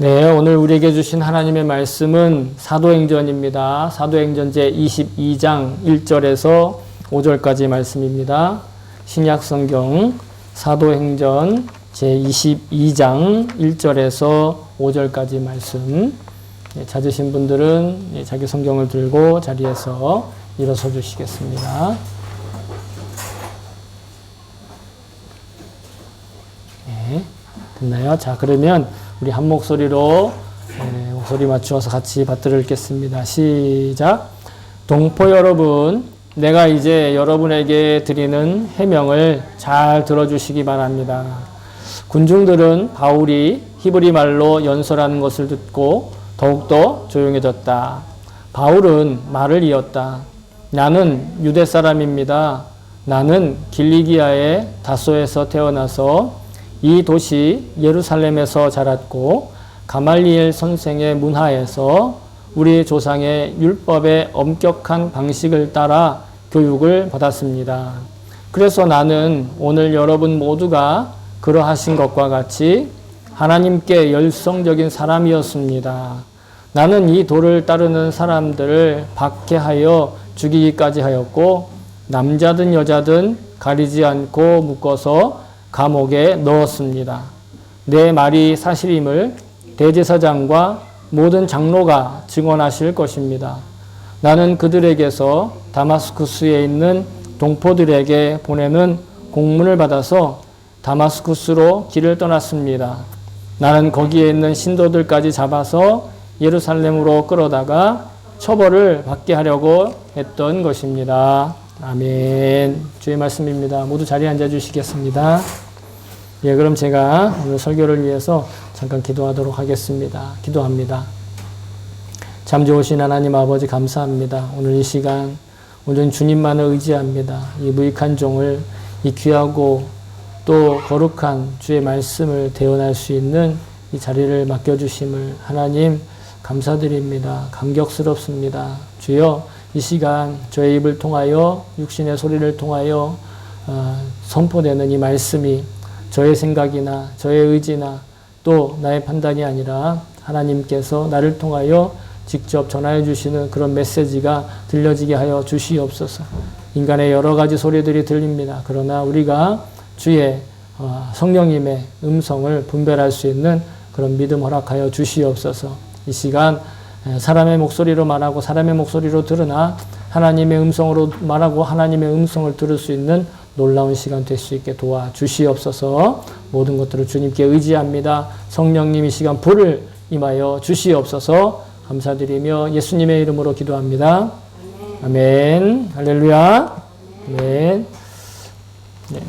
네, 오늘 우리에게 주신 하나님의 말씀은 사도행전입니다. 사도행전 제22장 1절에서 5절까지 말씀입니다. 신약성경 사도행전 제22장 1절에서 5절까지 말씀. 찾으신 분들은 자기 성경을 들고 자리에서 일어서 주시겠습니다. 네, 됐나요? 자, 그러면 우리 한 목소리로 목소리 맞추어서 같이 받들어 읽겠습니다. 시작. 동포 여러분, 내가 이제 여러분에게 드리는 해명을 잘 들어주시기 바랍니다. 군중들은 바울이 히브리 말로 연설하는 것을 듣고 더욱더 조용해졌다. 바울은 말을 이었다. 나는 유대 사람입니다. 나는 길리기아의 다소에서 태어나서 이 도시 예루살렘에서 자랐고 가말리엘 선생의 문화에서 우리 조상의 율법의 엄격한 방식을 따라 교육을 받았습니다. 그래서 나는 오늘 여러분 모두가 그러하신 것과 같이 하나님께 열성적인 사람이었습니다. 나는 이 도를 따르는 사람들을 박해하여 죽이기까지 하였고 남자든 여자든 가리지 않고 묶어서 감옥에 넣었습니다. 내 말이 사실임을 대제사장과 모든 장로가 증언하실 것입니다. 나는 그들에게서 다마스쿠스에 있는 동포들에게 보내는 공문을 받아서 다마스쿠스로 길을 떠났습니다. 나는 거기에 있는 신도들까지 잡아서 예루살렘으로 끌어다가 처벌을 받게 하려고 했던 것입니다. 아멘. 주의 말씀입니다. 모두 자리에 앉아 주시겠습니다. 예, 그럼 제가 오늘 설교를 위해서 잠깐 기도하도록 하겠습니다. 기도합니다. 참 좋으신 하나님 아버지 감사합니다. 오늘 이 시간 오늘 주님만을 의지합니다. 이 무익한 종을 이 귀하고 또 거룩한 주의 말씀을 대언할 수 있는 이 자리를 맡겨주심을 하나님 감사드립니다. 감격스럽습니다. 주여 이 시간 저의 입을 통하여 육신의 소리를 통하여 선포되는 이 말씀이 저의 생각이나 저의 의지나 또 나의 판단이 아니라 하나님께서 나를 통하여 직접 전하여 주시는 그런 메시지가 들려지게 하여 주시옵소서. 인간의 여러 가지 소리들이 들립니다. 그러나 우리가 주의 성령님의 음성을 분별할 수 있는 그런 믿음 허락하여 주시옵소서. 이 시간 사람의 목소리로 말하고 사람의 목소리로 들으나 하나님의 음성으로 말하고 하나님의 음성을 들을 수 있는 놀라운 시간 될 수 있게 도와주시옵소서. 모든 것들을 주님께 의지합니다. 성령님 이 시간 불을 임하여 주시옵소서. 감사드리며 예수님의 이름으로 기도합니다. 아멘. 할렐루야. 아멘. 네.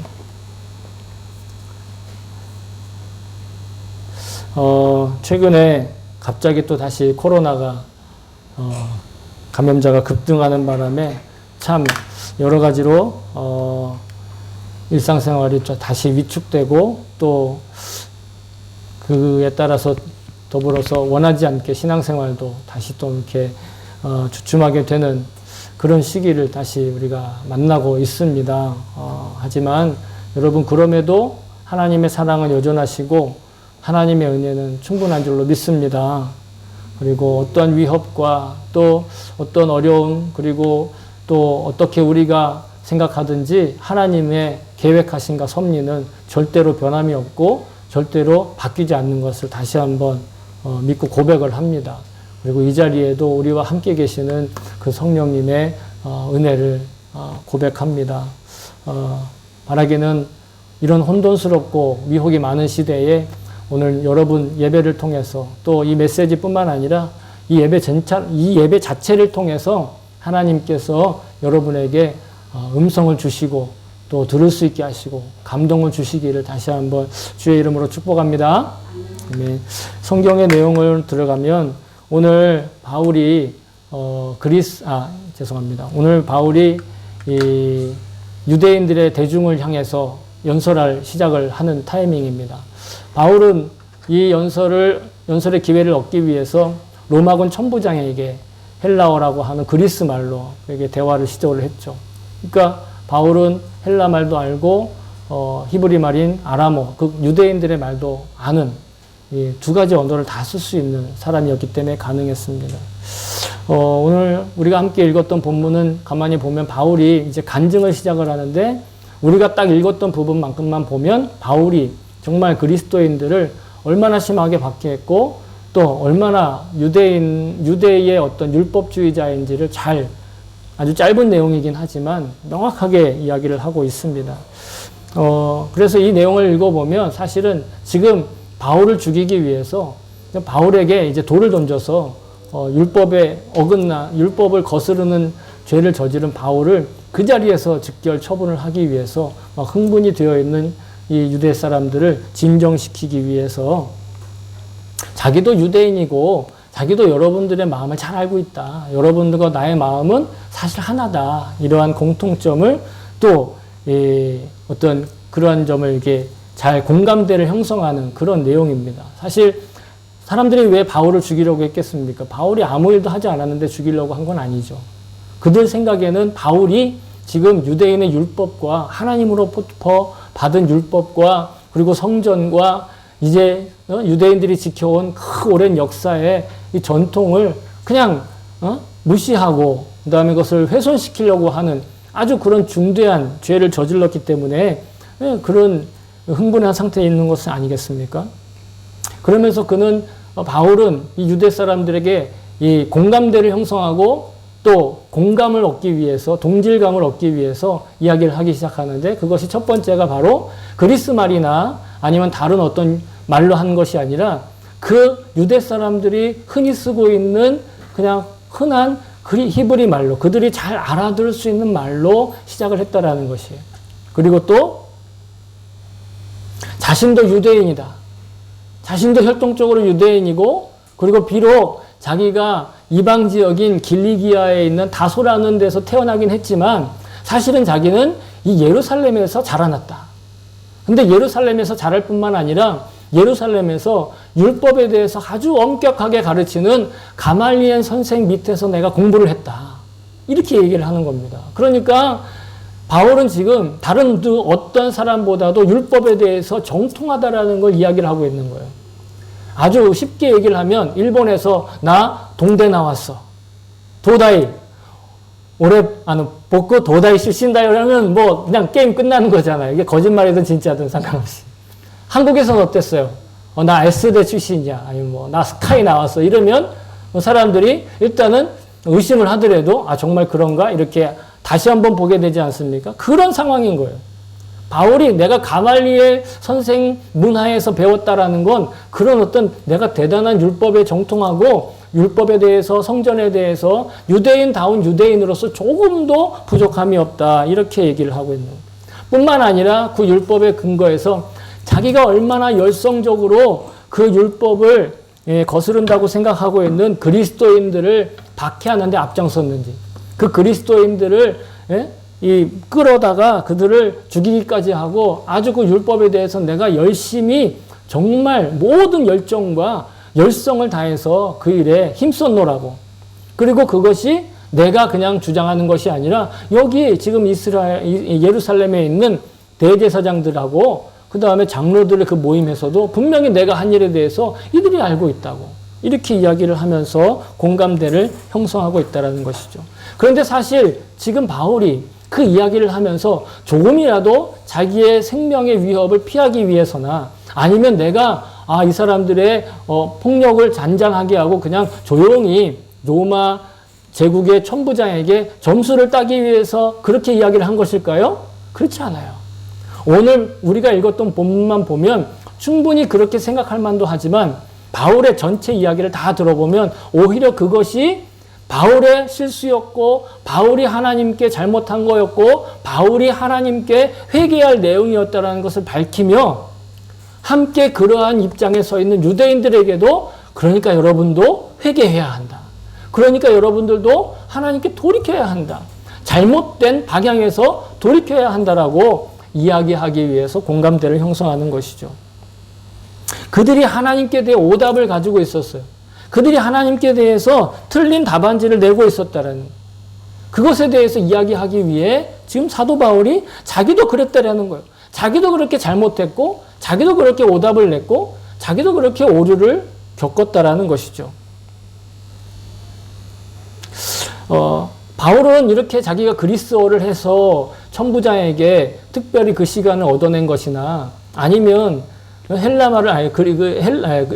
최근에 갑자기 또 다시 코로나가 감염자가 급등하는 바람에 참 여러 가지로 일상생활이 다시 위축되고 또 그에 따라서 더불어서 원하지 않게 신앙생활도 다시 또 이렇게 주춤하게 되는 그런 시기를 다시 우리가 만나고 있습니다. 하지만 여러분 그럼에도 하나님의 사랑은 여전하시고 하나님의 은혜는 충분한 줄로 믿습니다. 그리고 어떤 위협과 또 어떤 어려움 그리고 또 어떻게 우리가 생각하든지 하나님의 계획하신가 섭리는 절대로 변함이 없고 절대로 바뀌지 않는 것을 다시 한번 믿고 고백을 합니다. 그리고 이 자리에도 우리와 함께 계시는 그 성령님의 은혜를 고백합니다. 바라기는 이런 혼돈스럽고 위혹이 많은 시대에 오늘 여러분 예배를 통해서 또 이 메시지뿐만 아니라 이 예배 자체를 통해서 하나님께서 여러분에게 음성을 주시고 또 들을 수 있게 하시고 감동을 주시기를 다시 한번 주의 이름으로 축복합니다. 성경의 내용을 들어가면 오늘 바울이 오늘 바울이 이 유대인들의 대중을 향해서 연설할 시작을 하는 타이밍입니다. 바울은 이 연설의 기회를 얻기 위해서 로마군 천부장에게 헬라어라고 하는 그리스 말로 에게 대화를 시도를 했죠. 그러니까 바울은 헬라 말도 알고 히브리 말인 아람어, 그 유대인들의 말도 아는 이 두 가지 언어를 다 쓸 수 있는 사람이었기 때문에 가능했습니다. 오늘 우리가 함께 읽었던 본문은 가만히 보면 바울이 이제 간증을 시작을 하는데 우리가 딱 읽었던 부분만큼만 보면 바울이 정말 그리스도인들을 얼마나 심하게 박해했고 또 얼마나 유대의 어떤 율법주의자인지를 아주 짧은 내용이긴 하지만 명확하게 이야기를 하고 있습니다. 그래서 이 내용을 읽어보면 사실은 지금 바울을 죽이기 위해서 바울에게 이제 돌을 던져서 율법을 거스르는 죄를 저지른 바울을 그 자리에서 즉결 처분을 하기 위해서 막 흥분이 되어 있는 이 유대 사람들을 진정시키기 위해서 자기도 유대인이고 자기도 여러분들의 마음을 잘 알고 있다. 여러분들과 나의 마음은 사실 하나다. 이러한 공통점을 또 어떤 그러한 점을 이렇게 잘 공감대를 형성하는 그런 내용입니다. 사실 사람들이 왜 바울을 죽이려고 했겠습니까? 바울이 아무 일도 하지 않았는데 죽이려고 한 건 아니죠. 그들 생각에는 바울이 지금 유대인의 율법과 하나님으로부터 받은 율법과 그리고 성전과 이제 유대인들이 지켜온 그 오랜 역사의 이 전통을 그냥 무시하고 그다음에 그것을 훼손시키려고 하는 아주 그런 중대한 죄를 저질렀기 때문에 그런 흥분한 상태에 있는 것은 아니겠습니까? 그러면서 바울은 이 유대 사람들에게 이 공감대를 형성하고 또 공감을 얻기 위해서 동질감을 얻기 위해서 이야기를 하기 시작하는데 그것이 첫 번째가 바로 그리스 말이나 아니면 다른 어떤 말로 한 것이 아니라 그 유대 사람들이 흔히 쓰고 있는 그냥 흔한 히브리 말로 그들이 잘 알아들을 수 있는 말로 시작을 했다라는 것이에요. 그리고 또 자신도 유대인이다. 자신도 혈통적으로 유대인이고 그리고 비록 자기가 이방 지역인 길리기아에 있는 다소라는 데서 태어나긴 했지만 사실은 자기는 이 예루살렘에서 자라났다. 근데 예루살렘에서 자랄 뿐만 아니라 예루살렘에서 율법에 대해서 아주 엄격하게 가르치는 가말리엘 선생 밑에서 내가 공부를 했다. 이렇게 얘기를 하는 겁니다. 그러니까 바울은 지금 다른 어떤 사람보다도 율법에 대해서 정통하다라는 걸 이야기를 하고 있는 거예요. 아주 쉽게 얘기를 하면 일본에서 나 동대 나왔어. 도다이. 복고 도다이 출신다 이러면 뭐 그냥 게임 끝나는 거잖아요. 이게 거짓말이든 진짜든 상관없이. 한국에서는 어땠어요? 나 S대 출신이야. 아니면 뭐 나 스카이 나왔어. 이러면 사람들이 일단은 의심을 하더라도 정말 그런가? 이렇게 다시 한번 보게 되지 않습니까? 그런 상황인 거예요. 바울이 내가 가말리엘 선생 문하에서 배웠다라는 건 그런 어떤 내가 대단한 율법에 정통하고 율법에 대해서 성전에 대해서 유대인다운 유대인으로서 조금도 부족함이 없다. 이렇게 얘기를 하고 있는 거예요. 뿐만 아니라 그 율법의 근거에서 자기가 얼마나 열성적으로 그 율법을 거스른다고 생각하고 있는 그리스도인들을 박해하는 데 앞장섰는지 그 그리스도인들을 끌어다가 그들을 죽이기까지 하고 아주 그 율법에 대해서 내가 열심히 정말 모든 열정과 열성을 다해서 그 일에 힘썼노라고. 그리고 그것이 내가 그냥 주장하는 것이 아니라 여기 지금 예루살렘에 있는 대제사장들하고 그 다음에 장로들의 그 모임에서도 분명히 내가 한 일에 대해서 이들이 알고 있다고. 이렇게 이야기를 하면서 공감대를 형성하고 있다는 것이죠. 그런데 사실 지금 바울이 그 이야기를 하면서 조금이라도 자기의 생명의 위협을 피하기 위해서나 아니면 내가 이 사람들의 폭력을 잔잔하게 하고 그냥 조용히 로마 제국의 천부장에게 점수를 따기 위해서 그렇게 이야기를 한 것일까요? 그렇지 않아요. 오늘 우리가 읽었던 본문만 보면 충분히 그렇게 생각할 만도 하지만 바울의 전체 이야기를 다 들어보면 오히려 그것이 바울의 실수였고 바울이 하나님께 잘못한 거였고 바울이 하나님께 회개할 내용이었다는 것을 밝히며 함께 그러한 입장에 서 있는 유대인들에게도 그러니까 여러분도 회개해야 한다. 그러니까 여러분들도 하나님께 돌이켜야 한다. 잘못된 방향에서 돌이켜야 한다라고 이야기하기 위해서 공감대를 형성하는 것이죠. 그들이 하나님께 대해 오답을 가지고 있었어요. 그들이 하나님께 대해서 틀린 답안지를 내고 있었다는 그것에 대해서 이야기하기 위해 지금 사도 바울이 자기도 그랬다라는 거예요. 자기도 그렇게 잘못했고 자기도 그렇게 오답을 냈고 자기도 그렇게 오류를 겪었다라는 것이죠. 바울은 이렇게 자기가 그리스어를 해서 천부장에게 특별히 그 시간을 얻어낸 것이나 아니면 헬라말을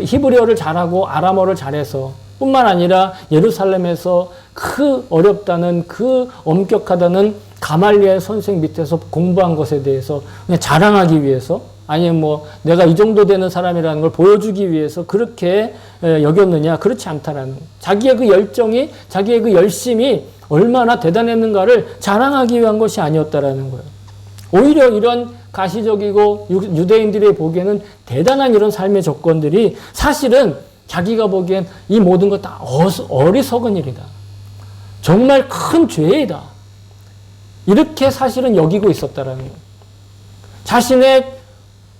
히브리어를 잘하고 아람어를 잘해서 뿐만 아니라 예루살렘에서 그 어렵다는 그 엄격하다는 가말리엘 선생 밑에서 공부한 것에 대해서 그냥 자랑하기 위해서 아니면 뭐 내가 이 정도 되는 사람이라는 걸 보여주기 위해서 그렇게 여겼느냐? 그렇지 않다라는 자기의 그 열정이 자기의 그 열심이 얼마나 대단했는가를 자랑하기 위한 것이 아니었다라는 거예요. 오히려 이런 가시적이고 유대인들이 보기에는 대단한 이런 삶의 조건들이 사실은 자기가 보기엔 이 모든 것 다 어리석은 일이다. 정말 큰 죄이다. 이렇게 사실은 여기고 있었다라는 거예요. 자신의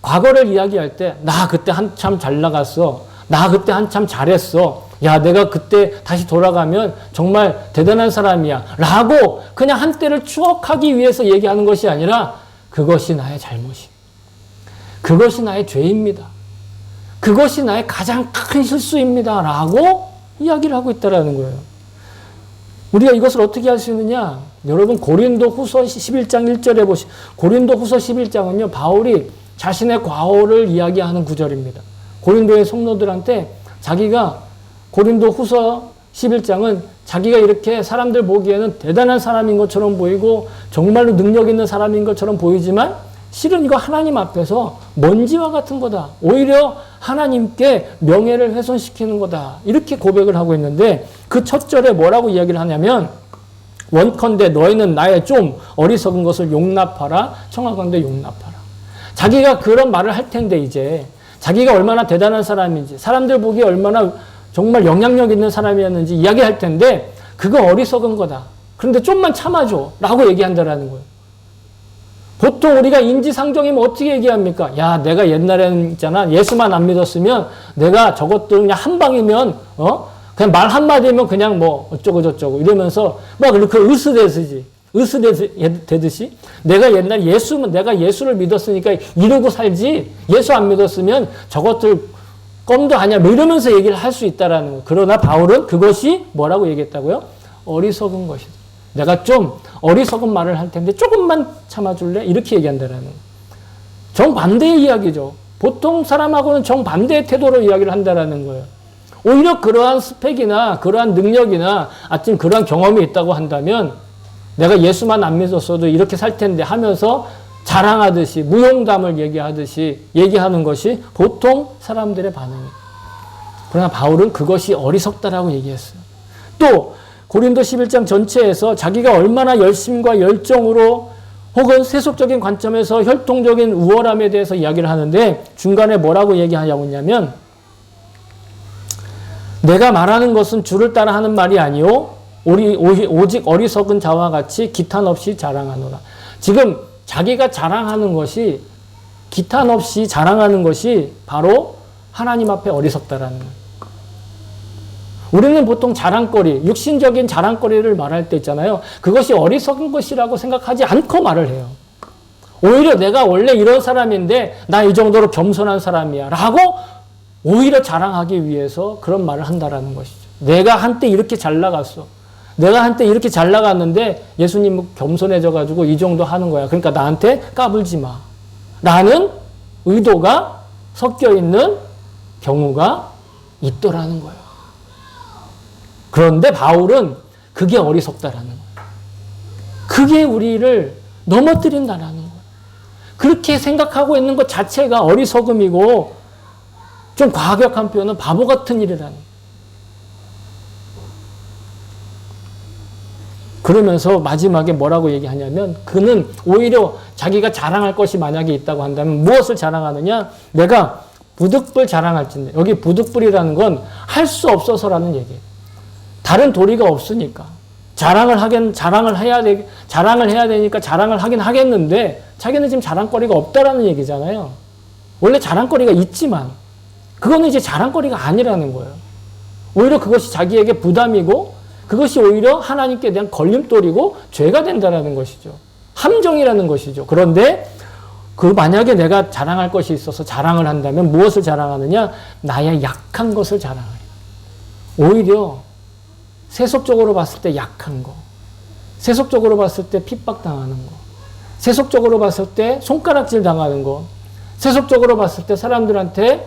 과거를 이야기할 때, 나 그때 한참 잘 나갔어. 나 그때 한참 잘했어. 야, 내가 그때 다시 돌아가면 정말 대단한 사람이야. 라고 그냥 한때를 추억하기 위해서 얘기하는 것이 아니라 그것이 나의 잘못이. 그것이 나의 죄입니다. 그것이 나의 가장 큰 실수입니다. 라고 이야기를 하고 있다는 거예요. 우리가 이것을 어떻게 할 수 있느냐? 여러분 고린도 후서 11장 1절에 보시 고린도 후서 11장은요. 바울이 자신의 과오를 이야기하는 구절입니다. 고린도의 성도들한테 자기가 고린도 후서 11장은 자기가 이렇게 사람들 보기에는 대단한 사람인 것처럼 보이고 정말로 능력 있는 사람인 것처럼 보이지만 실은 이거 하나님 앞에서 먼지와 같은 거다. 오히려 하나님께 명예를 훼손시키는 거다. 이렇게 고백을 하고 있는데 그 첫 절에 뭐라고 이야기를 하냐면 원컨대 너희는 나의 좀 어리석은 것을 용납하라. 청하건대 용납하라. 자기가 그런 말을 할 텐데 이제 자기가 얼마나 대단한 사람인지 사람들 보기에 얼마나 정말 영향력 있는 사람이었는지 이야기할 텐데 그거 어리석은 거다. 그런데 좀만 참아줘 라고 얘기한다라는 거예요. 보통 우리가 인지상정이면 어떻게 얘기합니까? 야, 내가 옛날에는 있잖아. 예수만 안 믿었으면 내가 저것도 그냥 한 방이면, 그냥 말 한마디면 그냥 뭐 어쩌고저쩌고 이러면서 막 그렇게 으스대듯이 내가 옛날 내가 예수를 믿었으니까 이러고 살지 예수 안 믿었으면 저것들 껌도 아니야. 뭐 이러면서 얘기를 할 수 있다라는 거예요. 그러나 바울은 그것이 뭐라고 얘기했다고요? 어리석은 것이다. 내가 좀 어리석은 말을 할 텐데 조금만 참아줄래? 이렇게 얘기한다라는 거예요. 정반대의 이야기죠. 보통 사람하고는 정반대의 태도로 이야기를 한다라는 거예요. 오히려 그러한 스펙이나 그러한 능력이나 하여튼 그러한 경험이 있다고 한다면 내가 예수만 안 믿었어도 이렇게 살 텐데 하면서 자랑하듯이 무용담을 얘기하듯이 얘기하는 것이 보통 사람들의 반응이에요. 그러나 바울은 그것이 어리석다라고 얘기했어요. 또 고린도 11장 전체에서 자기가 얼마나 열심과 열정으로 혹은 세속적인 관점에서 혈통적인 우월함에 대해서 이야기를 하는데 중간에 뭐라고 얘기하냐고 하냐면 내가 말하는 것은 주를 따라 하는 말이 아니요 오직 어리석은 자와 같이 기탄 없이 자랑하노라. 지금 자기가 자랑하는 것이 기탄 없이 자랑하는 것이 바로 하나님 앞에 어리석다라는 거예요. 우리는 보통 자랑거리, 육신적인 자랑거리를 말할 때 있잖아요. 그것이 어리석은 것이라고 생각하지 않고 말을 해요. 오히려 내가 원래 이런 사람인데 나 이 정도로 겸손한 사람이야 라고 오히려 자랑하기 위해서 그런 말을 한다라는 것이죠. 내가 한때 이렇게 잘 나갔어. 내가 한때 이렇게 잘 나갔는데 예수님은 겸손해져가지고 이 정도 하는 거야. 그러니까 나한테 까불지 마. 라는 의도가 섞여 있는 경우가 있더라는 거예요. 그런데 바울은 그게 어리석다라는 거예요. 그게 우리를 넘어뜨린다라는 거예요. 그렇게 생각하고 있는 것 자체가 어리석음이고 좀 과격한 표현은 바보 같은 일이라는 거예요. 그러면서 마지막에 뭐라고 얘기하냐면 그는 오히려 자기가 자랑할 것이 만약에 있다고 한다면 무엇을 자랑하느냐? 내가 부득불 자랑할진데 여기 부득불이라는 건 할 수 없어서라는 얘기예요. 다른 도리가 없으니까 자랑을 해야 되니까 자랑을 하긴 하겠는데 자기는 지금 자랑거리가 없다라는 얘기잖아요. 원래 자랑거리가 있지만 그거는 이제 자랑거리가 아니라는 거예요. 오히려 그것이 자기에게 부담이고 그것이 오히려 하나님께 대한 걸림돌이고 죄가 된다라는 것이죠. 함정이라는 것이죠. 그런데 그 만약에 내가 자랑할 것이 있어서 자랑을 한다면 무엇을 자랑하느냐? 나의 약한 것을 자랑해. 오히려 세속적으로 봤을 때 약한 거, 세속적으로 봤을 때 핍박당하는 거, 세속적으로 봤을 때 손가락질 당하는 거, 세속적으로 봤을 때 사람들한테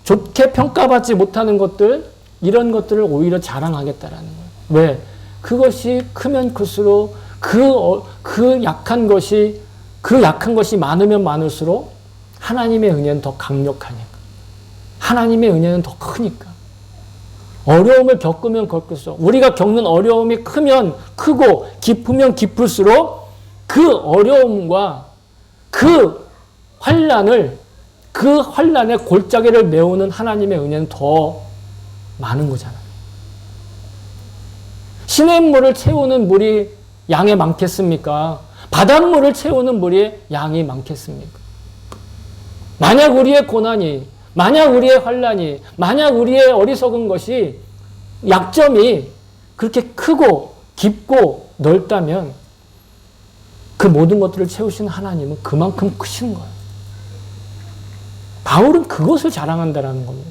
좋게 평가받지 못하는 것들, 이런 것들을 오히려 자랑하겠다라는 거예요. 왜? 그것이 크면 클수록 그 약한 것이 많으면 많을수록 하나님의 은혜는 더 강력하니까. 하나님의 은혜는 더 크니까. 어려움을 겪으면 겪을수록, 우리가 겪는 어려움이 크면 크고 깊으면 깊을수록 그 어려움과 그 환난의 골짜기를 메우는 하나님의 은혜는 더 많은 거잖아요. 시냇물을 채우는 물이 양에 많겠습니까? 바닷물을 채우는 물이 양이 많겠습니까? 만약 우리의 고난이, 만약 우리의 환난이, 만약 우리의 어리석은 것이, 약점이 그렇게 크고 깊고 넓다면 그 모든 것들을 채우시는 하나님은 그만큼 크신 거예요. 바울은 그것을 자랑한다라는 겁니다.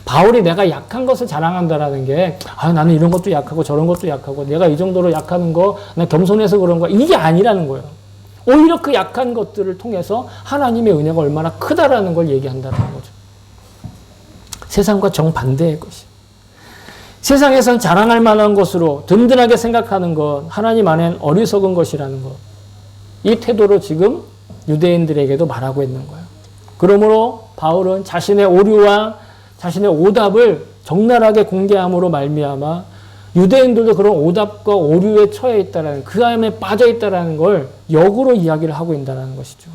바울이 내가 약한 것을 자랑한다라는 게, 나는 이런 것도 약하고 저런 것도 약하고 내가 이 정도로 약하는 거, 나 겸손해서 그런 거, 이게 아니라는 거예요. 오히려 그 약한 것들을 통해서 하나님의 은혜가 얼마나 크다라는 걸 얘기한다는 거죠. 세상과 정반대의 것이. 세상에선 자랑할 만한 것으로 든든하게 생각하는 것, 하나님 안엔 어리석은 것이라는 것. 이 태도로 지금 유대인들에게도 말하고 있는 거예요. 그러므로 바울은 자신의 오류와 자신의 오답을 적나라하게 공개함으로 말미암아 유대인들도 그런 오답과 오류에 처해 있다라는, 그 안에 빠져 있다라는 걸 역으로 이야기를 하고 있다는 것이죠.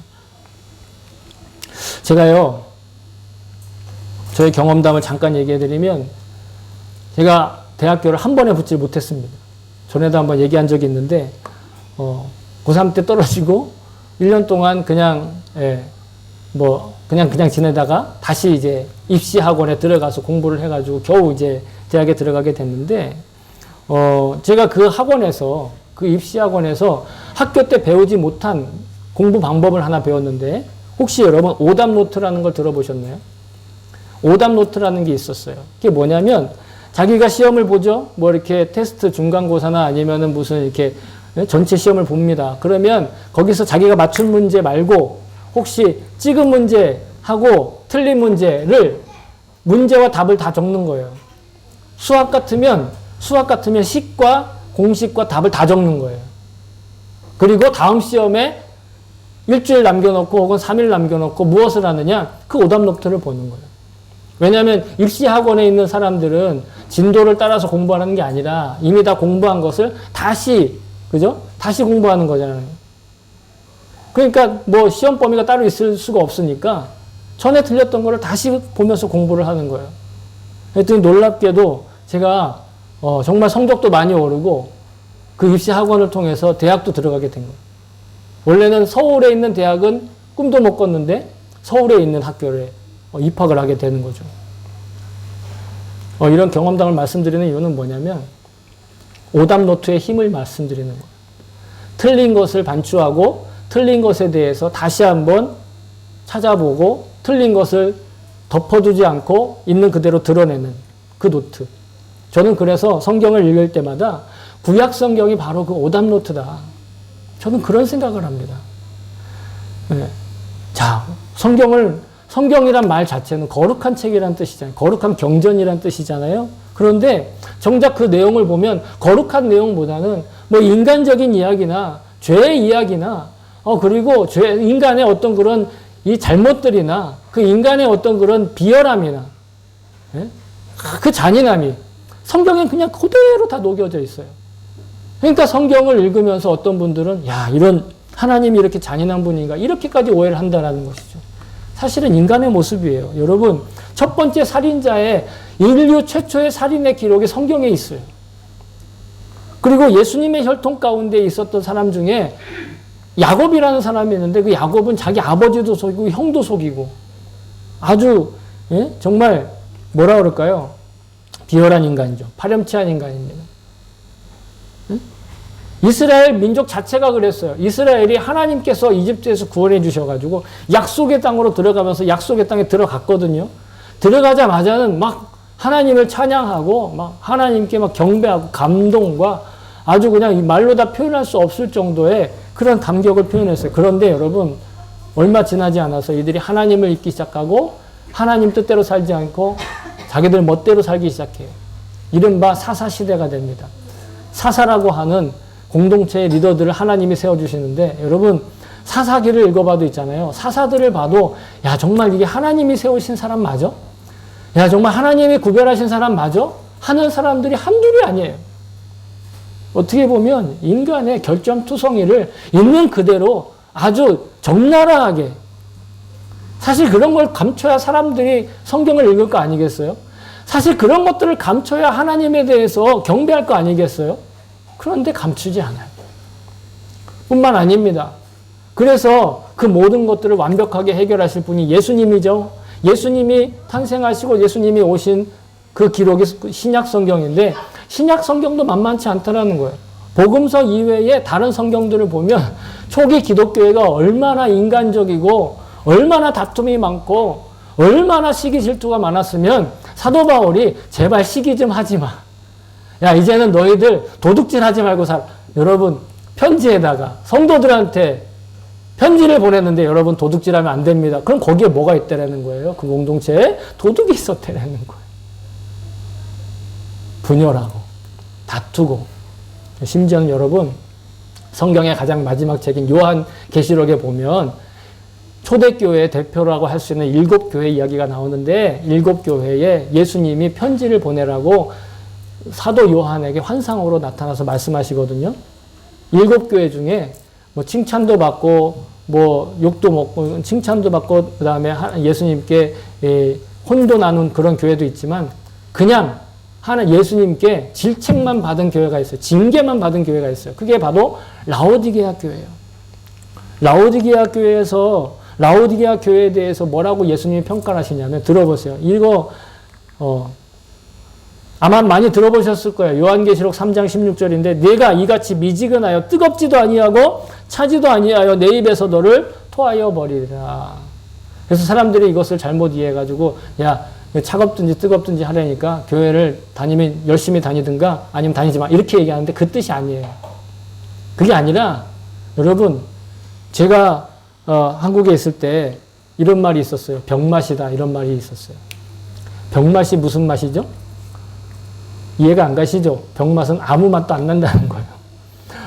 제가요, 저의 경험담을 잠깐 얘기해드리면, 제가 대학교를 한 번에 붙지 못했습니다. 전에도 한번 얘기한 적이 있는데, 고3 때 떨어지고 1년 동안 그냥 지내다가 다시 이제 입시학원에 들어가서 공부를 해가지고 겨우 이제 대학에 들어가게 됐는데, 제가 그 학원에서, 그 입시학원에서 학교 때 배우지 못한 공부 방법을 하나 배웠는데, 혹시 여러분 오답노트라는 걸 들어보셨나요? 오답노트라는 게 있었어요. 그게 뭐냐면, 자기가 시험을 보죠? 뭐 이렇게 테스트 중간고사나 아니면은 무슨 이렇게 전체 시험을 봅니다. 그러면 거기서 자기가 맞춘 문제 말고 혹시 찍은 문제하고 틀린 문제를, 문제와 답을 다 적는 거예요. 수학 같으면 식과 공식과 답을 다 적는 거예요. 그리고 다음 시험에 일주일 남겨놓고 혹은 3일 남겨놓고 무엇을 하느냐? 그 오답노트를 보는 거예요. 왜냐하면 입시학원에 있는 사람들은 진도를 따라서 공부하는 게 아니라 이미 다 공부한 것을 다시, 그죠? 다시 공부하는 거잖아요. 그러니까 뭐 시험 범위가 따로 있을 수가 없으니까 전에 틀렸던 거를 다시 보면서 공부를 하는 거예요. 그랬더니 놀랍게도 제가 정말 성적도 많이 오르고 그 입시 학원을 통해서 대학도 들어가게 된 거예요. 원래는 서울에 있는 대학은 꿈도 못 꿨는데 서울에 있는 학교에 입학을 하게 되는 거죠. 이런 경험담을 말씀드리는 이유는 뭐냐면, 오답노트의 힘을 말씀드리는 거예요. 틀린 것을 반추하고 틀린 것에 대해서 다시 한번 찾아보고 틀린 것을 덮어두지 않고 있는 그대로 드러내는 그 노트. 저는 그래서 성경을 읽을 때마다 구약 성경이 바로 그 오답노트다. 저는 그런 생각을 합니다. 네. 자, 성경이란 말 자체는 거룩한 책이란 뜻이잖아요. 거룩한 경전이란 뜻이잖아요. 그런데 정작 그 내용을 보면 거룩한 내용보다는 뭐 인간적인 이야기나 죄의 이야기나 그리고 인간의 어떤 그런 이 잘못들이나 그 인간의 어떤 그런 비열함이나 그 잔인함이 성경에 그냥 그대로 다 녹여져 있어요. 그러니까 성경을 읽으면서 어떤 분들은 이런 하나님이 이렇게 잔인한 분인가 이렇게까지 오해를 한다는 것이죠. 사실은 인간의 모습이에요. 여러분, 첫 번째 살인자의 인류 최초의 살인의 기록이 성경에 있어요. 그리고 예수님의 혈통 가운데 있었던 사람 중에 야곱이라는 사람이 있는데 그 야곱은 자기 아버지도 속이고 형도 속이고 아주 정말 뭐라 그럴까요? 비열한 인간이죠. 파렴치한 인간입니다. 이스라엘 민족 자체가 그랬어요. 이스라엘이 하나님께서 이집트에서 구원해 주셔가지고 약속의 땅으로 들어가면서 약속의 땅에 들어갔거든요. 들어가자마자는 막 하나님을 찬양하고 막 하나님께 막 경배하고 감동과 아주 그냥 말로 다 표현할 수 없을 정도의 그런 감격을 표현했어요. 그런데 여러분 얼마 지나지 않아서 이들이 하나님을 잊기 시작하고 하나님 뜻대로 살지 않고 자기들 멋대로 살기 시작해요. 이른바 사사시대가 됩니다. 사사라고 하는 공동체의 리더들을 하나님이 세워주시는데 여러분 사사기를 읽어봐도 있잖아요. 사사들을 봐도 야 정말 이게 하나님이 세우신 사람 맞아? 야 정말 하나님이 구별하신 사람 맞아? 하는 사람들이 한둘이 아니에요. 어떻게 보면 인간의 결점투성이를 있는 그대로 아주 적나라하게 사실 그런 걸 감춰야 사람들이 성경을 읽을 거 아니겠어요? 사실 그런 것들을 감춰야 하나님에 대해서 경배할 거 아니겠어요? 그런데 감추지 않아요. 뿐만 아닙니다. 그래서 그 모든 것들을 완벽하게 해결하실 분이 예수님이죠. 예수님이 탄생하시고 예수님이 오신 그 기록이 신약 성경인데 신약 성경도 만만치 않다라는 거예요. 복음서 이외에 다른 성경들을 보면 초기 기독교회가 얼마나 인간적이고 얼마나 다툼이 많고 얼마나 시기 질투가 많았으면 사도 바울이 제발 시기 좀 하지 마. 야 이제는 너희들 도둑질 하지 말고 살아. 여러분 편지에다가 성도들한테 편지를 보냈는데 여러분 도둑질하면 안 됩니다. 그럼 거기에 뭐가 있다라는 거예요? 그 공동체에 도둑이 있었다라는 거예요. 분열하고 다투고 심지어는 여러분 성경의 가장 마지막 책인 요한계시록에 보면 초대교회의 대표라고 할 수 있는 7교회 이야기가 나오는데 7교회에 예수님이 편지를 보내라고 사도 요한에게 환상으로 나타나서 말씀하시거든요. 7교회 중에 뭐 칭찬도 받고 뭐 욕도 먹고 칭찬도 받고 그 다음에 예수님께 혼도 나눈 그런 교회도 있지만 그냥 하나 예수님께 질책만 받은 교회가 있어요. 징계만 받은 교회가 있어요. 그게 바로 라오디게아 교회예요. 라오디게아 교회에서 라오디게아 교회에 대해서 뭐라고 예수님이 평가를 하시냐면 들어보세요. 이거 아마 많이 들어보셨을 거예요. 요한계시록 3장 16절인데 내가 이같이 미지근하여 뜨겁지도 아니하고 차지도 아니하여 내 입에서 너를 토하여 버리리라. 그래서 사람들이 이것을 잘못 이해해가지고 야 차갑든지 뜨겁든지 하려니까 교회를 다니면 열심히 다니든가 아니면 다니지 마 이렇게 얘기하는데 그 뜻이 아니에요. 그게 아니라 여러분 제가 한국에 있을 때 이런 말이 있었어요. 병맛이다 이런 말이 있었어요. 병맛이 무슨 맛이죠? 이해가 안 가시죠? 병맛은 아무 맛도 안 난다는 거예요.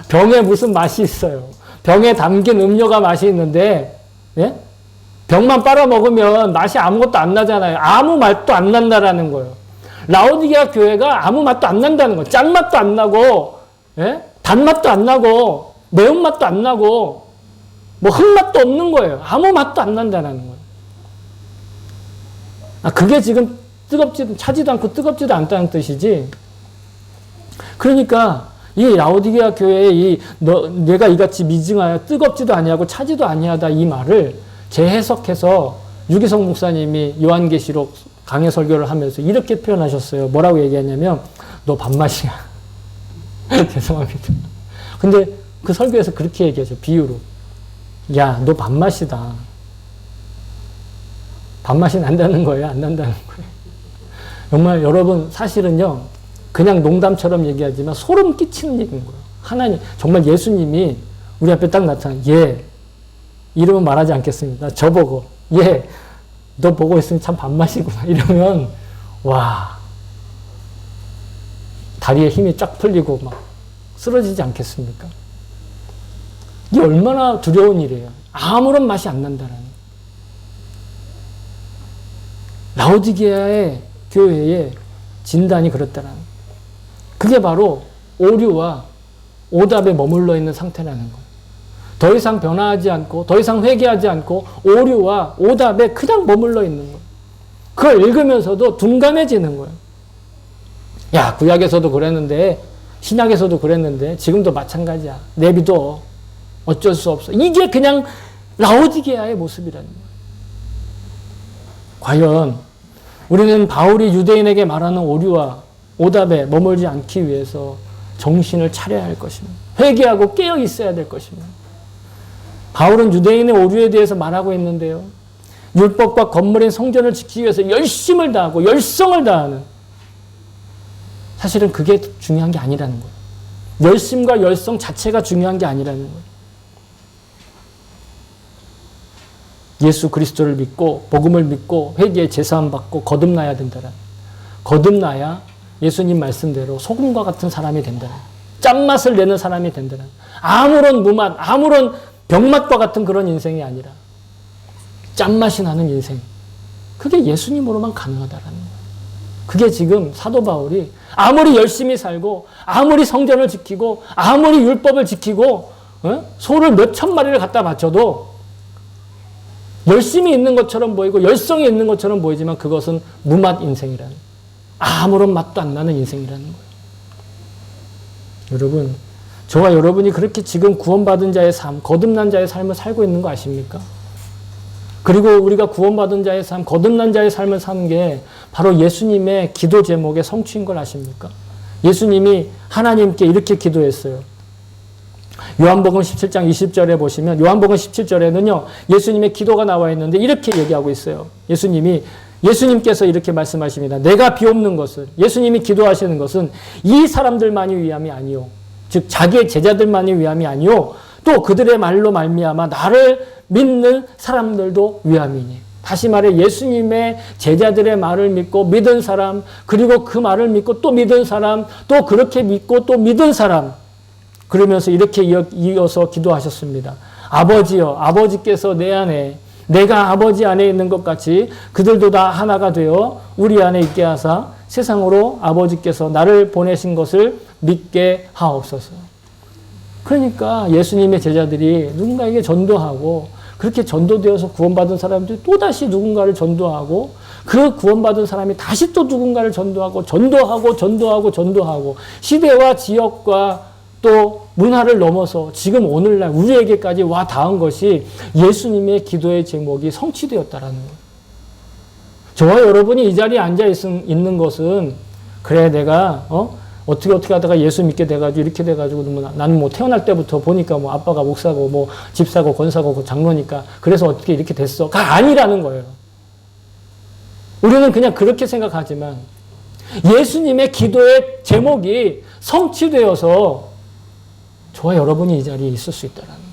병에 무슨 맛이 있어요. 병에 담긴 음료가 맛이 있는데 예? 병만 빨아먹으면 맛이 아무것도 안 나잖아요. 아무 맛도 안 난다라는 거예요. 라오디게아 교회가 아무 맛도 안 난다는 거예요. 짠맛도 안 나고 예? 단맛도 안 나고 매운맛도 안 나고 뭐 흙맛도 없는 거예요. 아무 맛도 안 난다는 거예요. 그게 지금 차지도 않고 뜨겁지도 않다는 뜻이지. 그러니까 이 라오디게아 교회의 내가 이같이 미증하여 뜨겁지도 아니하고 차지도 아니하다 이 말을 재해석해서 유기성 목사님이 요한계시록 강해 설교를 하면서 이렇게 표현하셨어요. 뭐라고 얘기했냐면 너 밥맛이야. 죄송합니다. 근데 그 설교에서 그렇게 얘기하죠. 비유로. 야, 너 밥맛이다. 밥맛이 난다는 거예요? 안 난다는 거예요? 정말 여러분 사실은요. 그냥 농담처럼 얘기하지만 소름 끼치는 얘기인 거예요. 하나님, 정말 예수님이 우리 앞에 딱 나타나. 예. 이름은 말하지 않겠습니다. 저보고. 예. 너 보고 있으면 참 밥맛이구나. 이러면 와. 다리에 힘이 쫙 풀리고 막 쓰러지지 않겠습니까? 이게 얼마나 두려운 일이에요. 아무런 맛이 안 난다는. 라오디게아의 교회의 진단이 그렇다는. 그게 바로 오류와 오답에 머물러 있는 상태라는 거예요. 더 이상 변화하지 않고 더 이상 회개하지 않고 오류와 오답에 그냥 머물러 있는 거예요. 그걸 읽으면서도 둔감해지는 거예요. 야, 구약에서도 그랬는데 신약에서도 그랬는데 지금도 마찬가지야. 내비둬. 어쩔 수 없어. 이게 그냥 라오디게아의 모습이라는 거예요. 과연 우리는 바울이 유대인에게 말하는 오류와 오답에 머물지 않기 위해서 정신을 차려야 할 것입니다. 회개하고 깨어 있어야 될 것입니다. 바울은 유대인의 오류에 대해서 말하고 있는데요. 율법과 건물인 성전을 지키기 위해서 열심을 다하고 열성을 다하는, 사실은 그게 중요한 게 아니라는 거예요. 열심과 열성 자체가 중요한 게 아니라는 거예요. 예수 그리스도를 믿고 복음을 믿고 회개에 제사함 받고 거듭나야 된다라. 거듭나야 예수님 말씀대로 소금과 같은 사람이 된다라. 짠맛을 내는 사람이 된다라. 아무런 무맛, 아무런 병맛과 같은 그런 인생이 아니라 짠맛이 나는 인생. 그게 예수님으로만 가능하다라는 거예요. 그게 지금 사도 바울이 아무리 열심히 살고 아무리 성전을 지키고 아무리 율법을 지키고 소를 몇천 마리를 갖다 바쳐도 열심히 있는 것처럼 보이고 열성이 있는 것처럼 보이지만 그것은 무맛 인생이라는, 아무런 맛도 안 나는 인생이라는 거예요. 여러분, 저와 여러분이 그렇게 지금 구원받은 자의 삶, 거듭난 자의 삶을 살고 있는 거 아십니까? 그리고 우리가 구원받은 자의 삶, 거듭난 자의 삶을 사는 게 바로 예수님의 기도 제목의 성취인 걸 아십니까? 예수님이 하나님께 이렇게 기도했어요. 요한복음 17장 20절에 보시면, 요한복음 17절에는요, 예수님의 기도가 나와 있는데 이렇게 얘기하고 있어요. 예수님께서 이렇게 말씀하십니다. 내가 비옵는 것은, 예수님이 기도하시는 것은 이 사람들만이 위함이 아니요, 즉 자기의 제자들만이 위함이 아니요, 또 그들의 말로 말미암아 나를 믿는 사람들도 위함이니. 다시 말해 예수님의 제자들의 말을 믿고 믿은 사람, 그리고 그 말을 믿고 또 믿은 사람, 또 그렇게 믿고 또 믿은 사람, 그러면서 이렇게 이어서 기도하셨습니다. 아버지여, 아버지께서 내 안에, 내가 아버지 안에 있는 것 같이 그들도 다 하나가 되어 우리 안에 있게 하사 세상으로 아버지께서 나를 보내신 것을 믿게 하옵소서. 그러니까 예수님의 제자들이 누군가에게 전도하고, 그렇게 전도되어서 구원받은 사람들이 또다시 누군가를 전도하고, 그 구원받은 사람이 다시 또 누군가를 전도하고, 전도하고, 시대와 지역과 또 문화를 넘어서 지금 오늘날 우리에게까지 와 닿은 것이 예수님의 기도의 제목이 성취되었다라는 거예요. 저와 여러분이 이 자리에 앉아 있는 것은, 그래 내가 어떻게 하다가 예수 믿게 돼가지고 이렇게 돼가지고 나는 뭐 태어날 때부터 보니까 뭐 아빠가 목사고 뭐 집사고 권사고 장로니까 그래서 어떻게 이렇게 됐어가 아니라는 거예요. 우리는 그냥 그렇게 생각하지만 예수님의 기도의 제목이 성취되어서 저와 여러분이 이 자리에 있을 수 있다라는 거예요.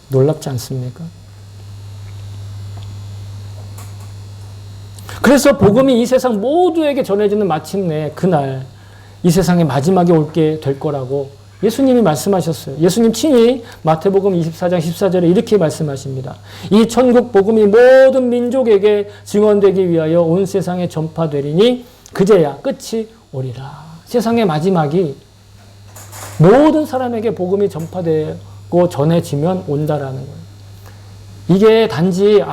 놀랍지 않습니까? 그래서 복음이 이 세상 모두에게 전해지는 마침내 그날 이 세상의 마지막에 올게 될 거라고 예수님이 말씀하셨어요. 예수님 친히 마태복음 24장 14절에 이렇게 말씀하십니다. 이 천국 복음이 모든 민족에게 증언되기 위하여 온 세상에 전파되리니 그제야 끝이 오리라. 세상의 마지막이 모든 사람에게 복음이 전파되고 전해지면 온다라는 거예요. 이게 단지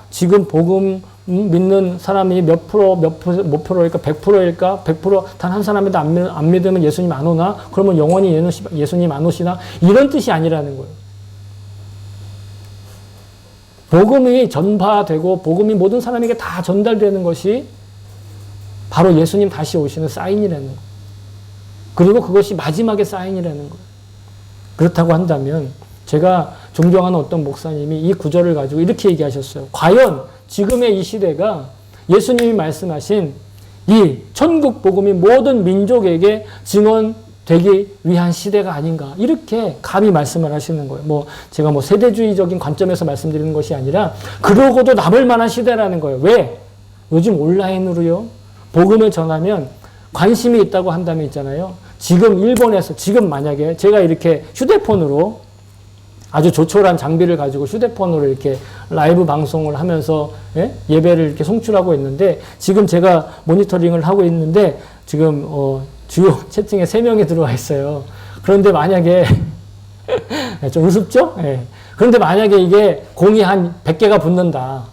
지금 복음 믿는 사람이 몇 프로일까? 100%일까? 100% 단 한 사람이도 안 믿으면 예수님 안 오나? 그러면 영원히 예수님 안 오시나? 이런 뜻이 아니라는 거예요. 복음이 전파되고 복음이 모든 사람에게 다 전달되는 것이 바로 예수님 다시 오시는 사인이라는 거예요. 그리고 그것이 마지막의 사인이라는 거예요. 그렇다고 한다면 제가 존경하는 어떤 목사님이 이 구절을 가지고 이렇게 얘기하셨어요. 과연 지금의 이 시대가 예수님이 말씀하신 이 천국 복음이 모든 민족에게 증언되기 위한 시대가 아닌가, 이렇게 감히 말씀을 하시는 거예요. 제가 세대주의적인 관점에서 말씀드리는 것이 아니라 그러고도 남을 만한 시대라는 거예요. 왜? 요즘 온라인으로요, 복음을 전하면 관심이 있다고 한다면 있잖아요. 지금 일본에서, 지금 만약에 제가 이렇게 휴대폰으로 아주 조촐한 장비를 가지고 휴대폰으로 이렇게 라이브 방송을 하면서 예배를 이렇게 송출하고 있는데, 지금 제가 모니터링을 하고 있는데 지금 주요 채팅에 3명이 들어와 있어요. 그런데 만약에 좀 우습죠? 그런데 만약에 이게 공이 한 100개가 붙는다.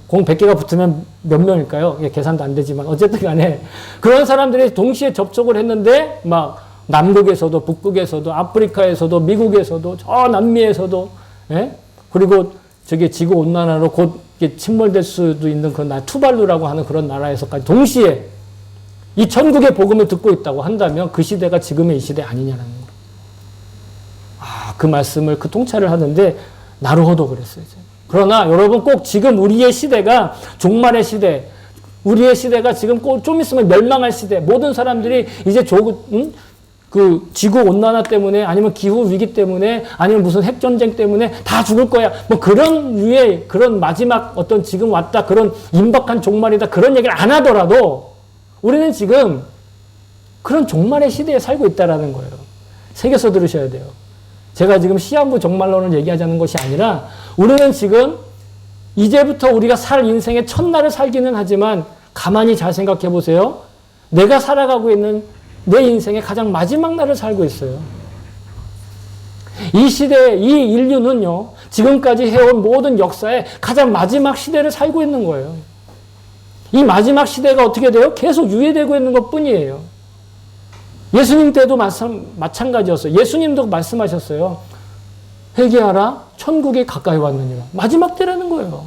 공 100개가 붙으면 몇 명일까요? 계산도 안 되지만 어쨌든 간에 그런 사람들이 동시에 접촉을 했는데 막 남극에서도 북극에서도 아프리카에서도 미국에서도 저 남미에서도 그리고 저게 지구온난화로 곧 침몰될 수도 있는 그 투발루라고 하는 그런 나라에서까지 동시에 이 천국의 복음을 듣고 있다고 한다면 그 시대가 지금의 이 시대 아니냐는 거예요. 그 말씀을 그 통찰을 하는데 나루호도 그랬어요. 그러나 여러분 꼭 지금 우리의 시대가 종말의 시대, 우리의 시대가 지금 꼭 좀 있으면 멸망할 시대, 모든 사람들이 이제 그 지구 온난화 때문에 아니면 기후 위기 때문에 아니면 무슨 핵 전쟁 때문에 다 죽을 거야. 뭐 그런 류의 그런 마지막 어떤 지금 왔다 그런 임박한 종말이다 그런 얘기를 안 하더라도 우리는 지금 그런 종말의 시대에 살고 있다라는 거예요. 새겨서 들으셔야 돼요. 제가 지금 시한부 종말론을 얘기하자는 것이 아니라 우리는 지금 이제부터 우리가 살 인생의 첫날을 살기는 하지만 가만히 잘 생각해 보세요. 내가 살아가고 있는 내 인생의 가장 마지막 날을 살고 있어요. 이 시대, 이 인류는요, 지금까지 해온 모든 역사의 가장 마지막 시대를 살고 있는 거예요. 이 마지막 시대가 어떻게 돼요? 계속 유예되고 있는 것 뿐이에요. 예수님 때도 마찬가지였어요. 예수님도 말씀하셨어요. 회개하라, 천국이 가까이 왔느니라. 마지막 때라는 거예요.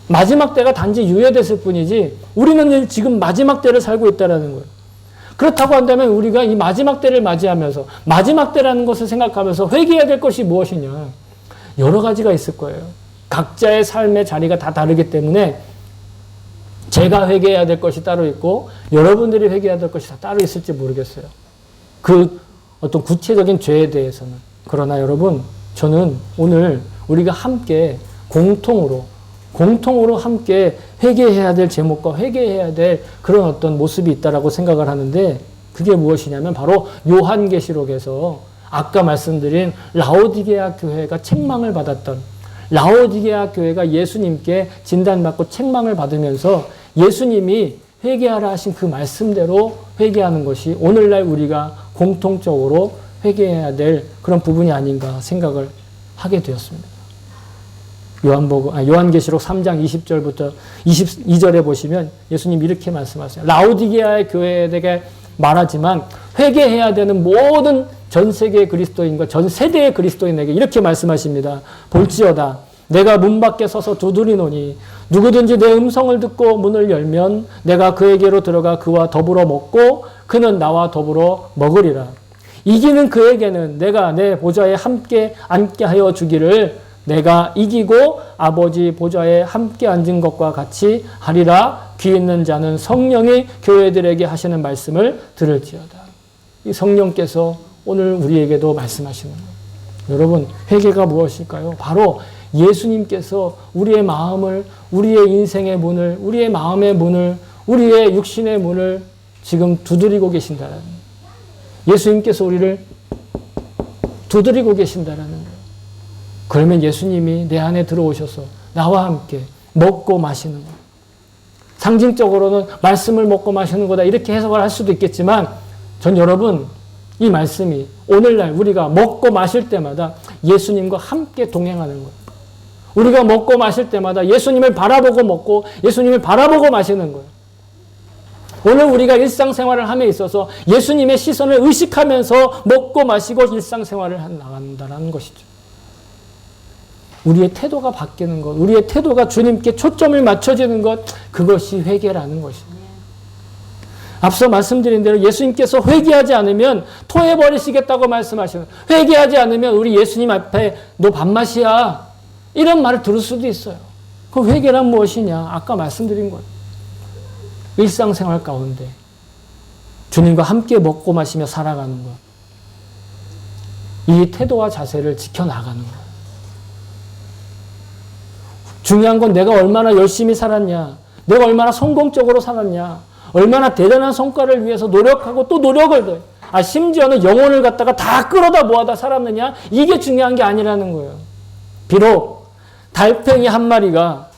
마지막 때가 단지 유예됐을 뿐이지 우리는 지금 마지막 때를 살고 있다는 거예요. 그렇다고 한다면 우리가 이 마지막 때를 맞이하면서 마지막 때라는 것을 생각하면서 회개해야 될 것이 무엇이냐. 여러 가지가 있을 거예요. 각자의 삶의 자리가 다 다르기 때문에 제가 회개해야 될 것이 따로 있고 여러분들이 회개해야 될 것이 다 따로 있을지 모르겠어요. 그 어떤 구체적인 죄에 대해서는. 그러나 여러분 저는 오늘 우리가 함께 공통으로 함께 회개해야 될 제목과 회개해야 될 그런 어떤 모습이 있다라고 생각을 하는데 그게 무엇이냐면 바로 요한계시록에서 아까 말씀드린 라오디게아 교회가 책망을 받았던 라오디게아 교회가 예수님께 진단받고 책망을 받으면서 예수님이 회개하라 하신 그 말씀대로 회개하는 것이 오늘날 우리가 공통적으로 회개해야 될 그런 부분이 아닌가 생각을 하게 되었습니다. 요한계시록 3장 20절부터 22절에 보시면 예수님 이렇게 말씀하세요. 라오디게아의 교회에게 말하지만 회개해야 되는 모든 전 세계의 그리스도인과 전 세대의 그리스도인에게 이렇게 말씀하십니다. 볼지어다 내가 문 밖에 서서 두드리노니 누구든지 내 음성을 듣고 문을 열면 내가 그에게로 들어가 그와 더불어 먹고 그는 나와 더불어 먹으리라. 이기는 그에게는 내가 내 보좌에 함께 앉게 하여 주기를 내가 이기고 아버지 보좌에 함께 앉은 것과 같이 하리라. 귀 있는 자는 성령이 교회들에게 하시는 말씀을 들을지어다. 이 성령께서 오늘 우리에게도 말씀하시는 거예요. 여러분 회개가 무엇일까요? 바로 예수님께서 우리의 마음을 우리의 인생의 문을 우리의 마음의 문을 우리의 육신의 문을 지금 두드리고 계신다라는 거예요. 예수님께서 우리를 두드리고 계신다라는 거예요. 그러면 예수님이 내 안에 들어오셔서 나와 함께 먹고 마시는 것. 상징적으로는 말씀을 먹고 마시는 거다 이렇게 해석을 할 수도 있겠지만 전 여러분 이 말씀이 오늘날 우리가 먹고 마실 때마다 예수님과 함께 동행하는 거예요. 우리가 먹고 마실 때마다 예수님을 바라보고 먹고 예수님을 바라보고 마시는 거예요. 오늘 우리가 일상생활을 함에 있어서 예수님의 시선을 의식하면서 먹고 마시고 일상생활을 나간다는 것이죠. 우리의 태도가 바뀌는 것, 우리의 태도가 주님께 초점을 맞춰지는 것, 그것이 회개라는 것입니다. 앞서 말씀드린 대로 예수님께서 회개하지 않으면 토해버리시겠다고 말씀하시는 회개하지 않으면 우리 예수님 앞에 너 밥맛이야. 이런 말을 들을 수도 있어요. 그 회개란 무엇이냐? 아까 말씀드린 것. 일상생활 가운데 주님과 함께 먹고 마시며 살아가는 것. 이 태도와 자세를 지켜나가는 것. 중요한 건 내가 얼마나 열심히 살았냐, 내가 얼마나 성공적으로 살았냐, 얼마나 대단한 성과를 위해서 노력하고 또 노력을 더, 심지어는 영혼을 갖다가 다 끌어다 모아다 살았느냐, 이게 중요한 게 아니라는 거예요. 비록 달팽이 한 마리가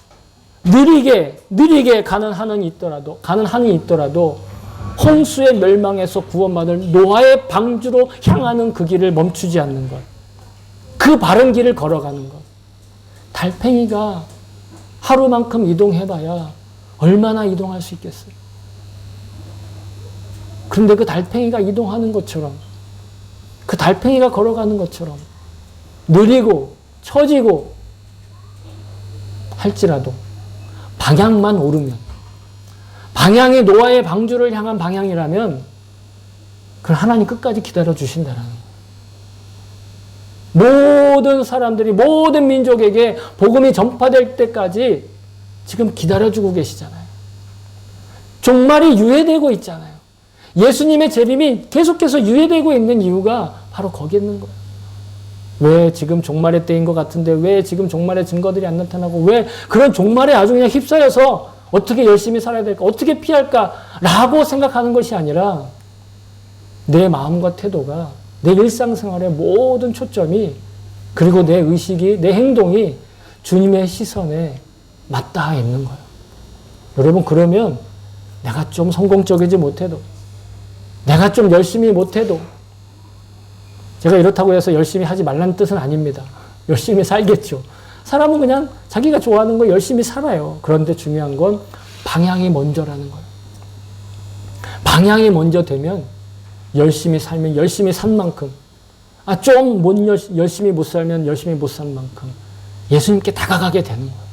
느리게 가는 한이 있더라도 홍수의 멸망에서 구원받을 노아의 방주로 향하는 그 길을 멈추지 않는 것, 그 바른 길을 걸어가는 것. 달팽이가 하루만큼 이동해봐야 얼마나 이동할 수 있겠어요? 그런데 그 달팽이가 이동하는 것처럼, 그 달팽이가 걸어가는 것처럼 느리고 처지고 할지라도 방향만 오르면, 방향이 노아의 방주를 향한 방향이라면 그걸 하나님 끝까지 기다려 주신다라는 거예요. 모든 사람들이 모든 민족에게 복음이 전파될 때까지 지금 기다려주고 계시잖아요. 종말이 유예되고 있잖아요. 예수님의 재림이 계속해서 유예되고 있는 이유가 바로 거기 있는 거예요. 왜 지금 종말의 때인 것 같은데 왜 지금 종말의 증거들이 안 나타나고 왜 그런 종말에 아주 그냥 휩싸여서 어떻게 열심히 살아야 될까 어떻게 피할까 라고 생각하는 것이 아니라 내 마음과 태도가 내 일상생활의 모든 초점이 그리고 내 의식이 내 행동이 주님의 시선에 맞닿아 있는 거예요. 여러분 그러면 내가 좀 성공적이지 못해도 내가 좀 열심히 못해도 제가 이렇다고 해서 열심히 하지 말라는 뜻은 아닙니다. 열심히 살겠죠. 사람은 그냥 자기가 좋아하는 거 열심히 살아요. 그런데 중요한 건 방향이 먼저라는 거예요. 방향이 먼저 되면 열심히 살면 열심히 산 만큼 좀 열심히 못 살면 열심히 못 산 만큼 예수님께 다가가게 되는 거예요.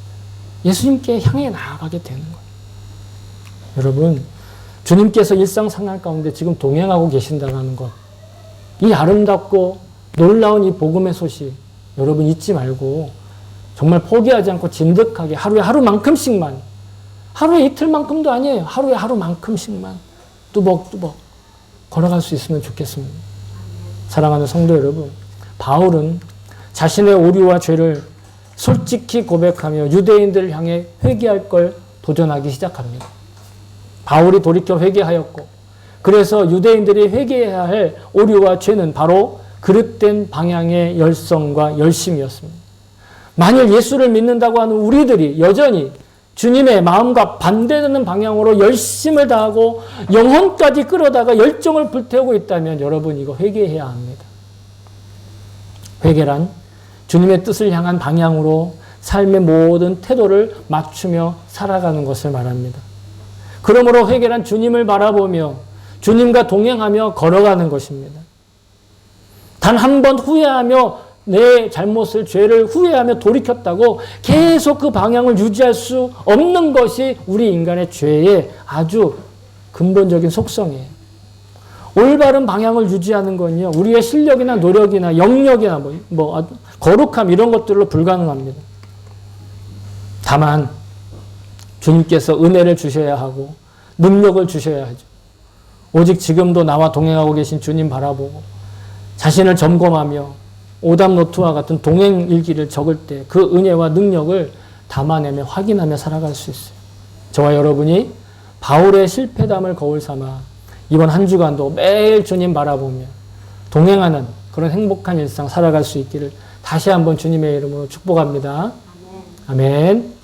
예수님께 향해 나아가게 되는 거예요. 여러분 주님께서 일상생활 가운데 지금 동행하고 계신다는 것 이 아름답고 놀라운 이 복음의 소식 여러분 잊지 말고 정말 포기하지 않고 진득하게 하루에 하루만큼씩만 하루에 이틀만큼도 아니에요. 하루에 하루만큼씩만 뚜벅뚜벅 걸어갈 수 있으면 좋겠습니다. 사랑하는 성도 여러분 바울은 자신의 오류와 죄를 솔직히 고백하며 유대인들을 향해 회개할 걸 도전하기 시작합니다. 바울이 돌이켜 회개하였고 그래서 유대인들이 회개해야 할 오류와 죄는 바로 그릇된 방향의 열성과 열심이었습니다. 만일 예수를 믿는다고 하는 우리들이 여전히 주님의 마음과 반대되는 방향으로 열심을 다하고 영혼까지 끌어다가 열정을 불태우고 있다면 여러분 이거 회개해야 합니다. 회개란 주님의 뜻을 향한 방향으로 삶의 모든 태도를 맞추며 살아가는 것을 말합니다. 그러므로 회개란 주님을 바라보며 주님과 동행하며 걸어가는 것입니다. 단 한 번 후회하며 내 잘못을 죄를 후회하며 돌이켰다고 계속 그 방향을 유지할 수 없는 것이 우리 인간의 죄의 아주 근본적인 속성이에요. 올바른 방향을 유지하는 건요 우리의 실력이나 노력이나 영역이나 거룩함 이런 것들로 불가능합니다. 다만 주님께서 은혜를 주셔야 하고 능력을 주셔야 하죠. 오직 지금도 나와 동행하고 계신 주님 바라보고 자신을 점검하며 오답노트와 같은 동행 일기를 적을 때 그 은혜와 능력을 담아내며 확인하며 살아갈 수 있어요. 저와 여러분이 바울의 실패담을 거울 삼아 이번 한 주간도 매일 주님 바라보며 동행하는 그런 행복한 일상 살아갈 수 있기를 다시 한번 주님의 이름으로 축복합니다. 아멘.